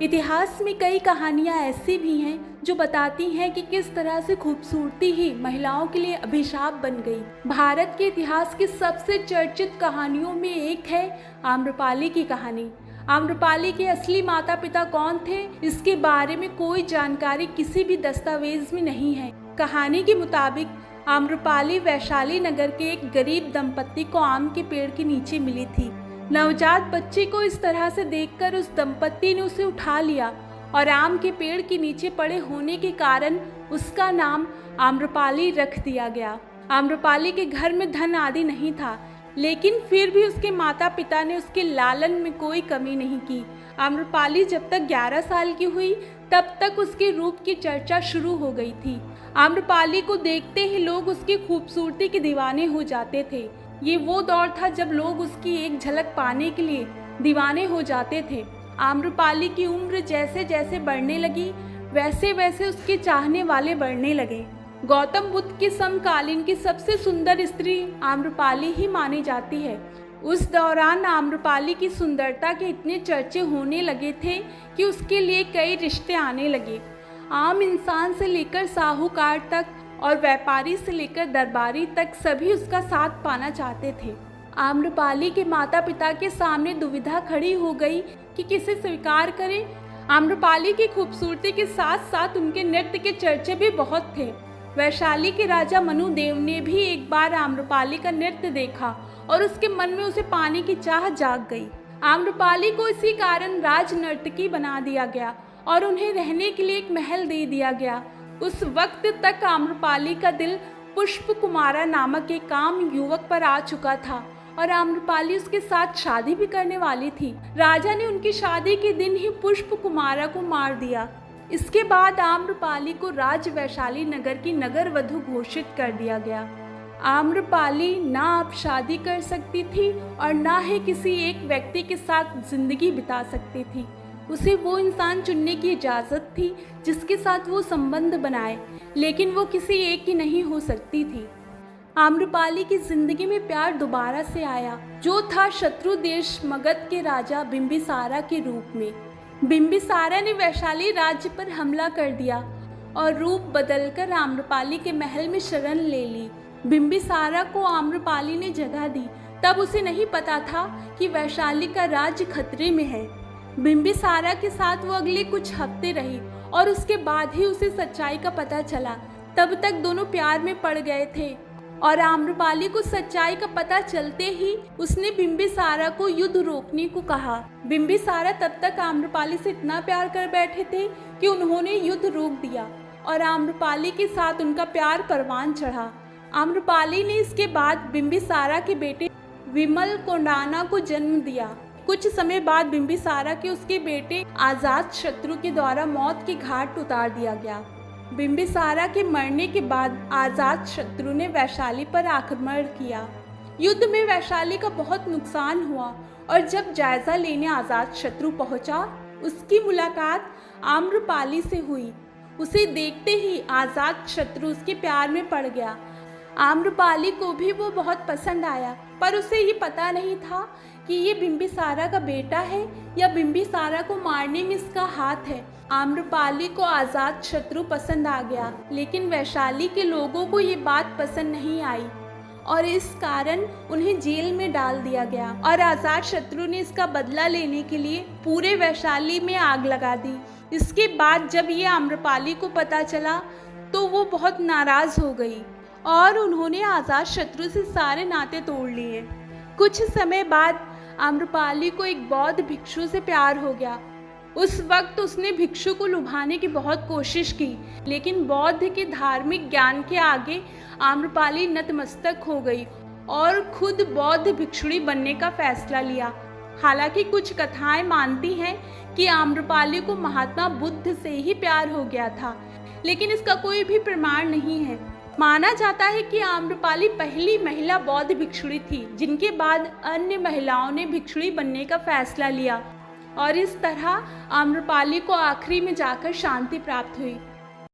इतिहास में कई कहानियाँ ऐसी भी हैं जो बताती हैं कि किस तरह से खूबसूरती ही महिलाओं के लिए अभिशाप बन गई। भारत के इतिहास की सबसे चर्चित कहानियों में एक है आम्रपाली की कहानी। आम्रपाली के असली माता पिता कौन थे, इसके बारे में कोई जानकारी किसी भी दस्तावेज में नहीं है। कहानी के मुताबिक आम्रपाली वैशाली नगर के एक गरीब दंपत्ति को आम के पेड़ के नीचे मिली थी। नवजात बच्चे को इस तरह से देखकर उस दंपत्ति ने उसे उठा लिया और आम के पेड़ के नीचे पड़े होने के कारण उसका नाम आम्रपाली रख दिया गया। आम्रपाली के घर में धन आदि नहीं था, लेकिन फिर भी उसके माता पिता ने उसके लालन में कोई कमी नहीं की। आम्रपाली जब तक 11 साल की हुई तब तक उसके रूप की चर्चा शुरू हो गई थी। आम्रपाली को देखते ही लोग उसकी खूबसूरती के दीवाने हो जाते थे। ये वो दौर था जब लोग उसकी एक झलक पाने के लिए दीवाने हो जाते थे। आम्रपाली की उम्र जैसे जैसे बढ़ने लगी वैसे वैसे उसके चाहने वाले बढ़ने लगे। गौतम बुद्ध के समकालीन की सबसे सुंदर स्त्री आम्रपाली ही मानी जाती है। उस दौरान आम्रपाली की सुंदरता के इतने चर्चे होने लगे थे कि उसके लिए कई रिश्ते आने लगे। आम इंसान से लेकर साहूकार तक और व्यापारी से लेकर दरबारी तक सभी उसका साथ पाना चाहते थे। आम्रपाली के माता पिता के सामने दुविधा खड़ी हो गई कि किसे स्वीकार करें। आम्रपाली की खूबसूरती के साथ साथ उनके नृत्य के चर्चे भी बहुत थे। वैशाली के राजा मनुदेव ने भी एक बार आम्रपाली का नृत्य देखा और उसके मन में उसे पाने की चाह जाग गई। आम्रपाली को इसी कारण राज नर्तकी बना दिया गया और उन्हें रहने के लिए एक महल दे दिया गया। उस वक्त तक आम्रपाली का दिल पुष्प कुमारा नामक एक काम युवक पर आ चुका था और आम्रपाली उसके साथ शादी भी करने वाली थी। राजा ने उनकी शादी के दिन ही पुष्प कुमारा को मार दिया। इसके बाद आम्रपाली को राज वैशाली नगर की नगर वधु घोषित कर दिया गया। आम्रपाली ना अब शादी कर सकती थी और ना ही किसी एक व्यक्ति के साथ जिंदगी बिता सकती थी। उसे वो इंसान चुनने की इजाज़त थी जिसके साथ वो संबंध बनाए, लेकिन वो किसी एक की नहीं हो सकती थी। आम्रपाली की जिंदगी में प्यार दोबारा से आया, जो था शत्रु देश मगध के राजा बिंबिसारा के रूप में। बिंबिसारा ने वैशाली राज्य पर हमला कर दिया और रूप बदलकर आम्रपाली के महल में शरण ले ली। बिंबिसारा को आम्रपाली ने जगह दी, तब उसे नहीं पता था कि वैशाली का राज्य खतरे में है। बिंबिसारा के साथ वो अगले कुछ हफ्ते रही और उसके बाद ही उसे सच्चाई का पता चला। तब तक दोनों प्यार में पड़ गए थे और आम्रपाली को सच्चाई का पता चलते ही उसने बिंबिसारा को युद्ध रोकने को कहा। बिंबिसारा तब तक आम्रपाली से इतना प्यार कर बैठे थे कि उन्होंने युद्ध रोक दिया और आम्रपाली के साथ उनका प्यार परवान चढ़ा। आम्रपाली ने इसके बाद बिंबिसारा के बेटे विमल कोंडाना को जन्म दिया। कुछ समय बाद बिंबिसारा के उसके बेटे अजातशत्रु के द्वारा मौत के घाट उतार दिया गया। बिंबिसारा के मरने के बाद अजातशत्रु ने वैशाली पर आक्रमण किया। युद्ध में वैशाली का बहुत नुकसान हुआ और जब जायजा लेने अजातशत्रु पहुंचा, उसकी मुलाकात आम्रपाली से हुई। उसे देखते ही अजातशत्रु उसके प्यार में पड़ गया। आम्रपाली को भी वो बहुत पसंद आया, पर उसे ये पता नहीं था कि ये बिंबिसारा का बेटा है या बिंबिसारा को मारने में इसका हाथ है। आम्रपाली को अजातशत्रु पसंद आ गया, लेकिन वैशाली के लोगों को ये बात पसंद नहीं आई और इस कारण उन्हें जेल में डाल दिया गया और अजातशत्रु ने इसका बदला लेने के लिए पूरे वैशाली में आग लगा दी। इसके बाद जब ये आम्रपाली को पता चला तो वो बहुत नाराज हो गई और उन्होंने अजातशत्रु से सारे नाते तोड़ लिए। कुछ समय बाद आम्रपाली को एक बौद्ध भिक्षु से प्यार हो गया। उस वक्त उसने भिक्षु को लुभाने की बहुत कोशिश की, लेकिन बौद्ध के धार्मिक ज्ञान के आगे आम्रपाली नतमस्तक हो गई और खुद बौद्ध भिक्षुणी बनने का फैसला लिया। हालांकि कुछ कथाएं मानती हैं कि आम्रपाली को महात्मा बुद्ध से ही प्यार हो गया था, लेकिन इसका कोई भी प्रमाण नहीं है। माना जाता है कि आम्रपाली पहली महिला बौद्ध भिक्षुणी थी, जिनके बाद अन्य महिलाओं ने भिक्षुणी बनने का फैसला लिया और इस तरह आम्रपाली को आखिरी में जाकर शांति प्राप्त हुई।